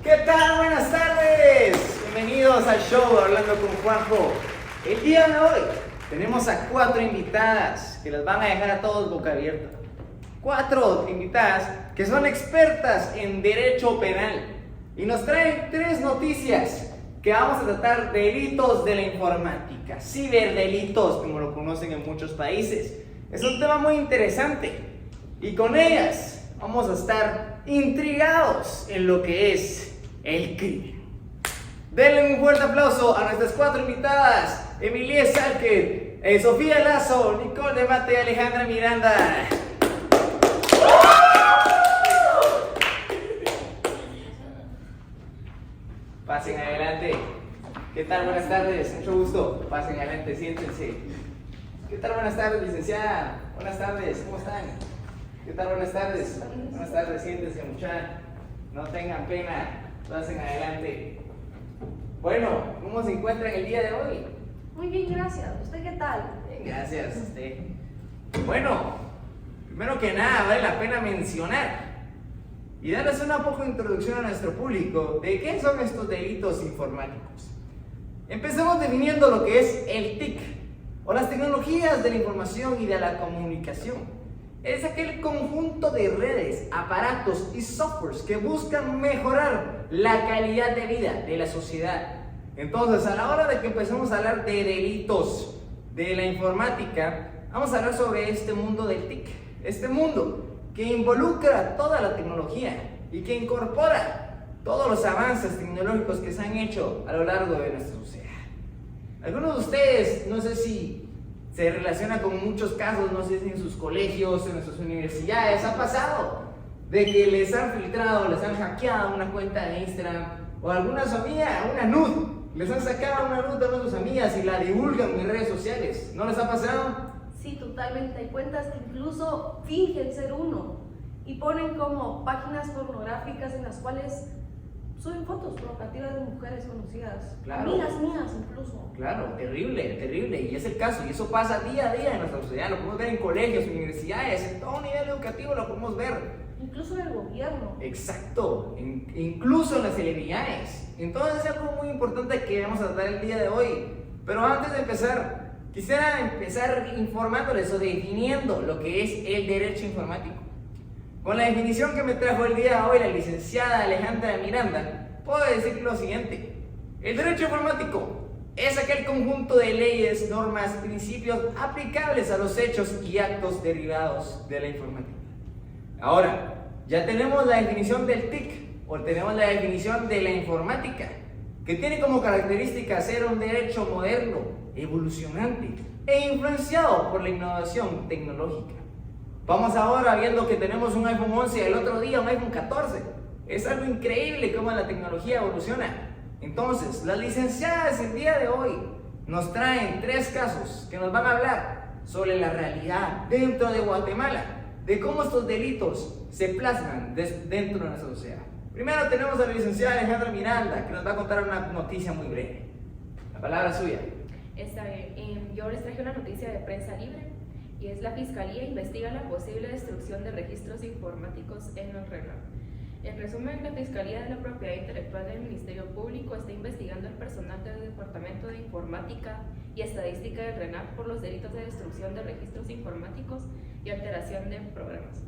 ¿Qué tal? Buenas tardes. Bienvenidos al show Hablando con Juanjo. El día de hoy tenemos a 4 invitadas que las van a dejar a todos boca abierta. 4 invitadas que son expertas en derecho penal y nos traen 3 noticias que vamos a tratar: delitos de la informática, ciberdelitos, como lo conocen en muchos países. Es un tema muy interesante y con ellas vamos a estar intrigados en lo que es el crimen. Denle un fuerte aplauso a nuestras 4 invitadas: Emilie Salker, Sofía Lazo, Nicole de Mate y Alejandra Miranda. Pasen adelante. ¿Qué tal? Buenas tardes, mucho gusto. Pasen adelante, siéntense. ¿Qué tal? Buenas tardes, licenciada. Buenas tardes, ¿cómo están? ¿Qué tal? Buenas tardes. Buenas tardes, siéntense, muchachos. No tengan pena, pasen adelante. Bueno, ¿cómo se encuentran el día de hoy? Muy bien, gracias. ¿Usted qué tal? Bien, gracias a usted. Bueno, primero que nada, vale la pena mencionar y darles una poco de introducción a nuestro público de qué son estos delitos informáticos. Empecemos definiendo lo que es el TIC, o las tecnologías de la información y de la comunicación. Es aquel conjunto de redes, aparatos y softwares que buscan mejorar la calidad de vida de la sociedad. Entonces, a la hora de que empecemos a hablar de delitos de la informática, vamos a hablar sobre este mundo del TIC, este mundo que involucra toda la tecnología y que incorpora todos los avances tecnológicos que se han hecho a lo largo de nuestra sociedad. Algunos de ustedes, no sé si se relaciona con muchos casos, no sé si en sus colegios, en sus universidades, ha pasado de que les han filtrado, les han hackeado una cuenta de Instagram o alguna su amiga, una nude, les han sacado una nude de una de sus amigas y la divulgan en redes sociales. ¿No les ha pasado? Sí, totalmente. Hay cuentas que incluso fingen ser uno y ponen como páginas pornográficas en las cuales suben fotos provocativas de mujeres conocidas, Claro. amigas mías incluso. Claro, terrible, terrible, y es el caso, y eso pasa día a día en nuestra sociedad. Lo podemos ver en colegios, universidades, en todo nivel educativo lo podemos ver. Incluso del gobierno. Exacto, incluso en las celebridades. Entonces es algo muy importante que vamos a tratar el día de hoy. Pero antes de empezar, quisiera empezar informándoles o definiendo lo que es el derecho informático. Con la definición que me trajo el día de hoy la licenciada Alejandra Miranda, puedo decir lo siguiente: el derecho informático es aquel conjunto de leyes, normas, principios aplicables a los hechos y actos derivados de la informática. Ahora, ya tenemos la definición del TIC, o tenemos la definición de la informática, que tiene como característica ser un derecho moderno, evolucionante e influenciado por la innovación tecnológica. Vamos ahora viendo que tenemos un iPhone 11 y el otro día un iPhone 14. Es algo increíble cómo la tecnología evoluciona. Entonces, las licenciadas el día de hoy nos traen 3 casos que nos van a hablar sobre la realidad dentro de Guatemala, de cómo estos delitos se plasman dentro de nuestra sociedad. Primero tenemos a la licenciada Alejandra Miranda, que nos va a contar una noticia muy breve. La palabra es suya. Está bien. Yo les traje una noticia de prensa libre y es: la Fiscalía investiga la posible destrucción de registros informáticos en el RENAP. En resumen, la Fiscalía de la Propiedad Intelectual del Ministerio Público está investigando al personal del Departamento de Informática y Estadística del RENAP por los delitos de destrucción de registros informáticos y alteración de programas,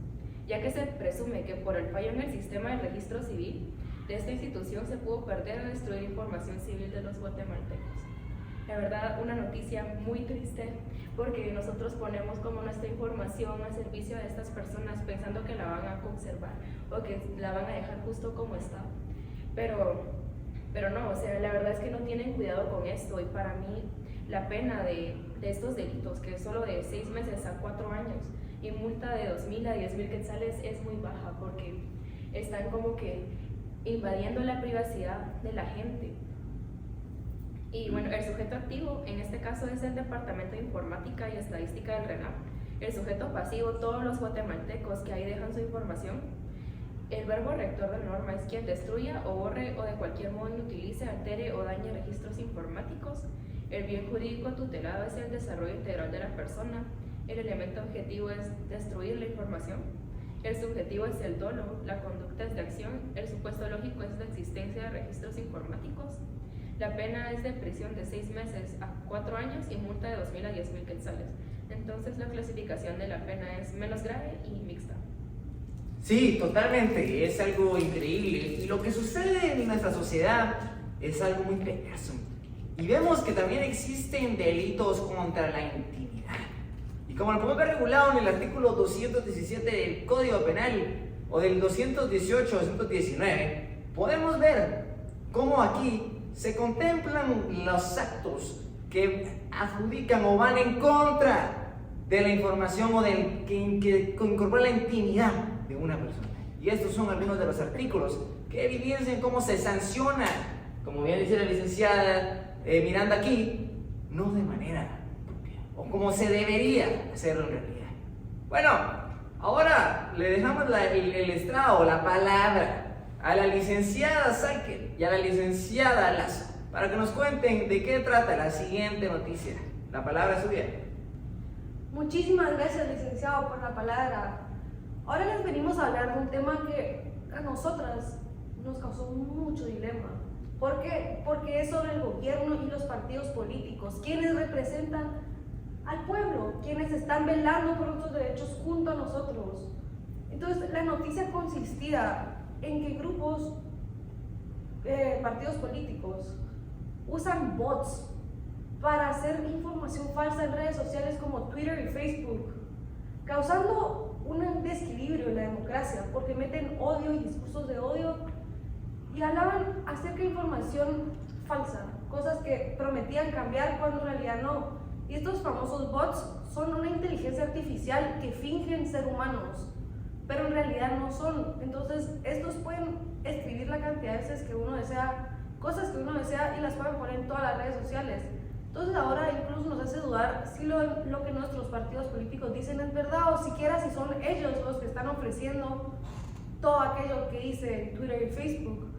ya que se presume que por el fallo en el sistema de registro civil de esta institución se pudo perder o destruir información civil de los guatemaltecos. La verdad, una noticia muy triste, porque nosotros ponemos como nuestra información al servicio de estas personas pensando que la van a conservar o que la van a dejar justo como está. Pero no, o sea, la verdad es que no tienen cuidado con esto, y para mí la pena de estos delitos, que es solo de 6 meses a 4 años y multa de 2,000 a 10,000 quetzales, es muy baja, porque están como que invadiendo la privacidad de la gente. Y bueno, el sujeto activo en este caso es el Departamento de Informática y Estadística del RENAP. El sujeto pasivo, todos los guatemaltecos que ahí dejan su información. El verbo rector de la norma es quien destruya o borre o de cualquier modo inutilice, altere o dañe registros informáticos. El bien jurídico tutelado es el desarrollo integral de la persona. El elemento objetivo es destruir la información. El subjetivo es el dolo, la conducta es de acción, el supuesto lógico es la existencia de registros informáticos. La pena es de prisión de 6 meses a 4 años y multa de 2.000 a 10.000 quetzales. Entonces la clasificación de la pena es menos grave y mixta. Sí, totalmente, es algo increíble. Y lo que sucede en nuestra sociedad es algo muy perverso. Y vemos que también existen delitos contra la intimidad. Y como lo podemos ver regulado en el artículo 217 del Código Penal o del 218-219, podemos ver cómo aquí se contemplan los actos que adjudican o van en contra de la información o del que incorpora la intimidad de una persona. Y estos son algunos de los artículos que evidencian cómo se sanciona, como bien dice la licenciada Miranda aquí, no de manera propia, o como se debería hacerlo en realidad. Bueno, ahora le dejamos el estrado, la palabra, a la licenciada Sáquer y a la licenciada Lazo, para que nos cuenten de qué trata la siguiente noticia. La palabra es suya. Muchísimas gracias, licenciado, por la palabra. Ahora les venimos a hablar de un tema que a nosotras nos causó mucho dilema. ¿Por qué? Porque es sobre el gobierno y los partidos políticos, quienes representan al pueblo, quienes están velando por nuestros derechos junto a nosotros. Entonces, la noticia consistía en que grupos, partidos políticos, usan bots para hacer información falsa en redes sociales como Twitter y Facebook, causando un desequilibrio en la democracia, porque meten odio y discursos de odio y hablaban acerca de información falsa, cosas que prometían cambiar cuando en realidad no. Y estos famosos bots son una inteligencia artificial que fingen ser humanos, pero en realidad no son. Entonces, estos pueden escribir la cantidad de veces que uno desea, cosas que uno desea, y las pueden poner en todas las redes sociales. Entonces ahora incluso nos hace dudar si lo que nuestros partidos políticos dicen es verdad, o siquiera si son ellos los que están ofreciendo todo aquello que dice Twitter y Facebook.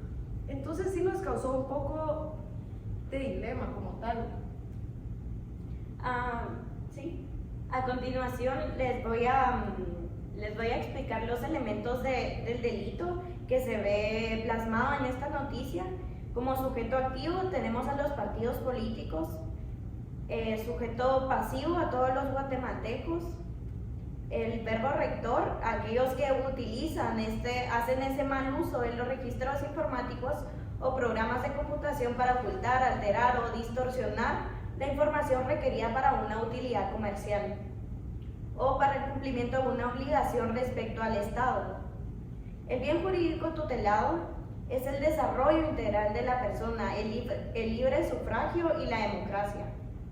Entonces sí nos causó un poco de dilema como tal. Sí. A continuación les voy a explicar los elementos del delito que se ve plasmado en esta noticia. Como sujeto activo tenemos a los partidos políticos, sujeto pasivo a todos los guatemaltecos, el verbo rector, aquellos que hacen ese mal uso de los registros informáticos o programas de computación para ocultar, alterar o distorsionar la información requerida para una utilidad comercial o para el cumplimiento de una obligación respecto al Estado. El bien jurídico tutelado es el desarrollo integral de la persona, el libre sufragio y la democracia.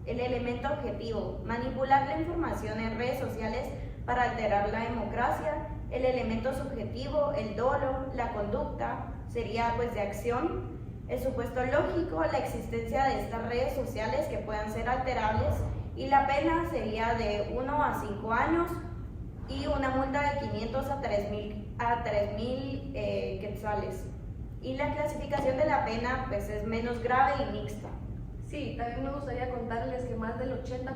El elemento objetivo, manipular la información en redes sociales para alterar la democracia. El elemento subjetivo, el dolo, la conducta, sería pues de acción. El supuesto lógico, la existencia de estas redes sociales que puedan ser alterables, y la pena sería de 1 a 5 años y una multa de 500 a 3.000 quetzales. Y la clasificación de la pena pues es menos grave y mixta. Sí, también me gustaría contarles que más del 80%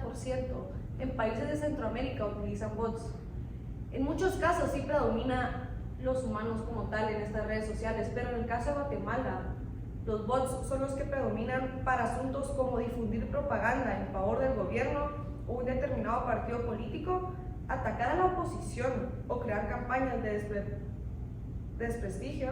en países de Centroamérica utilizan bots. En muchos casos sí predomina los humanos como tal en estas redes sociales, pero en el caso de Guatemala, los bots son los que predominan para asuntos como difundir propaganda en favor del gobierno o un determinado partido político, atacar a la oposición o crear campañas de desprestigio,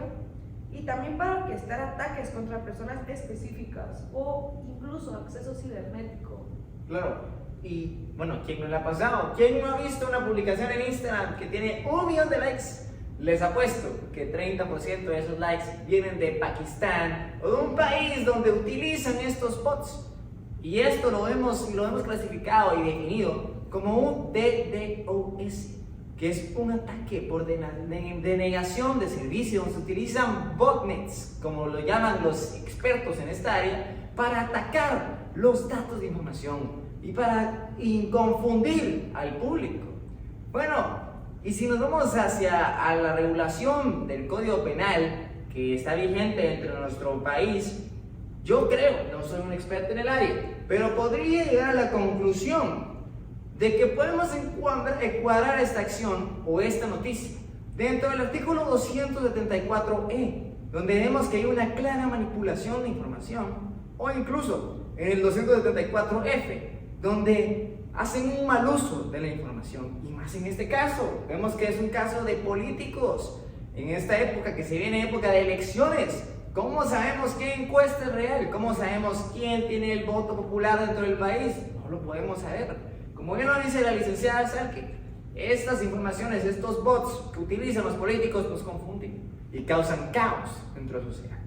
y también para orquestar ataques contra personas específicas o incluso acceso cibernético. Claro, y bueno, ¿quién no le ha pasado? ¿Quién no ha visto una publicación en Instagram que tiene 1 millón de likes? Les apuesto que 30% de esos likes vienen de Pakistán o de un país donde utilizan estos bots. Y esto lo hemos clasificado y definido como un DDoS, que es un ataque por denegación de servicio. Se utilizan botnets, como lo llaman los expertos en esta área, para atacar los datos de información y para confundir al público. Bueno, y si nos vamos a la regulación del Código Penal que está vigente dentro de nuestro país, yo creo, no soy un experto en el área, pero podría llegar a la conclusión de que podemos encuadrar esta acción o esta noticia dentro del artículo 274E, donde vemos que hay una clara manipulación de información, o incluso en el 274F, donde hacen un mal uso de la información, y más en este caso, vemos que es un caso de políticos, en esta época que se viene época de elecciones. ¿Cómo sabemos qué encuesta es real? ¿Cómo sabemos quién tiene el voto popular dentro del país? No lo podemos saber. Como bien lo dice la licenciada Salke, estas informaciones, estos bots que utilizan los políticos nos confunden y causan caos dentro de la sociedad.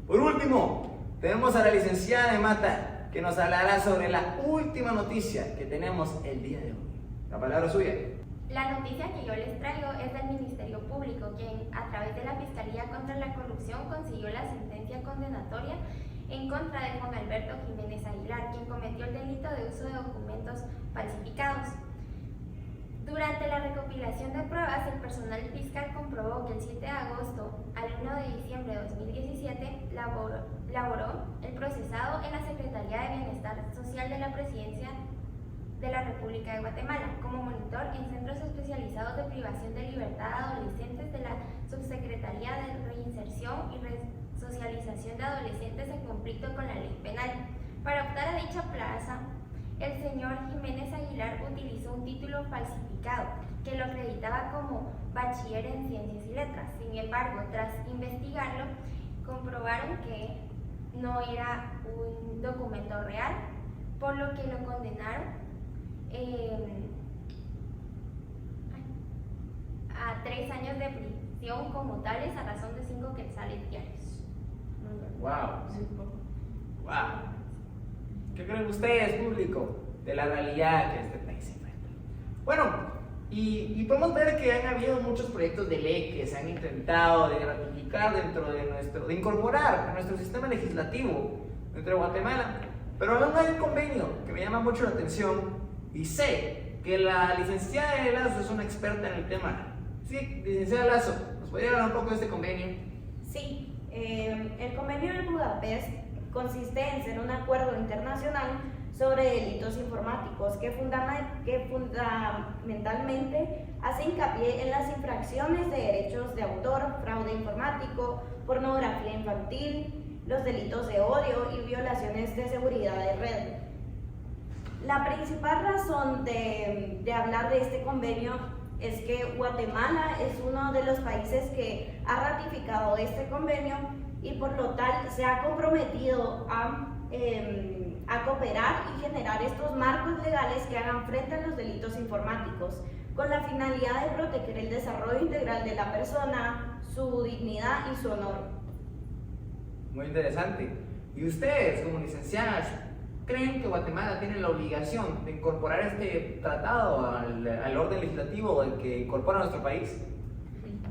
Por último, tenemos a la licenciada de Mata, que nos hablará sobre la última noticia que tenemos el día de hoy. La palabra es suya. La noticia que yo les traigo es del Ministerio Público, quien a través de la Fiscalía contra la Corrupción consiguió la sentencia condenatoria en contra de Juan Alberto Jiménez Aguilar, quien cometió el delito de uso de documentos falsificados. Durante la recopilación de pruebas, el personal fiscal comprobó que el 7 de agosto al 1 de diciembre de 2017 laboró el procesado en la Secretaría de Bienestar Social de la Presidencia de la República de Guatemala como monitor en centros especializados de privación de libertad a adolescentes de la Subsecretaría de Reinserción y Resocialización de Adolescentes en conflicto con la ley penal. Para optar a dicha plaza, el señor Jiménez Aguilar utilizó un título falsificado que lo acreditaba como bachiller en Ciencias y Letras. Sin embargo, tras investigarlo, comprobaron que no era un documento real, por lo que lo condenaron a 3 años de prisión como tales a razón de 5 quetzales diarios. ¡Wow! ¡Wow! ¿Qué creen ustedes, público, de la realidad que este país enfrenta? Bueno, y podemos ver que han habido muchos proyectos de ley que se han intentado de ratificar de incorporar a nuestro sistema legislativo dentro de Guatemala, pero aún hay un convenio que me llama mucho la atención y sé que la licenciada Lazo es una experta en el tema. Sí, licenciada Lazo, ¿nos podría hablar un poco de este convenio? Sí, el convenio de Budapest consiste en ser un acuerdo internacional sobre delitos informáticos que fundamentalmente hace hincapié en las infracciones de derechos de autor, fraude informático, pornografía infantil, los delitos de odio y violaciones de seguridad de red. La principal razón de hablar de este convenio es que Guatemala es uno de los países que ha ratificado este convenio y por lo tal se ha comprometido a cooperar y generar estos marcos legales que hagan frente a los delitos informáticos, con la finalidad de proteger el desarrollo integral de la persona, su dignidad y su honor. Muy interesante. ¿Y ustedes, como licenciadas, creen que Guatemala tiene la obligación de incorporar este tratado al orden legislativo que incorpora nuestro país?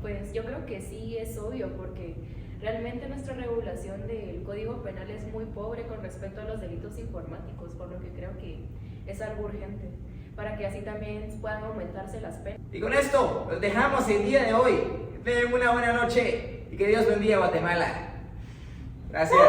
Pues yo creo que sí, es obvio, porque realmente nuestra regulación del Código Penal es muy pobre con respecto a los delitos informáticos, por lo que creo que es algo urgente, para que así también puedan aumentarse las penas. Y con esto los dejamos el día de hoy. Que tengan una buena noche y que Dios bendiga a Guatemala. Gracias.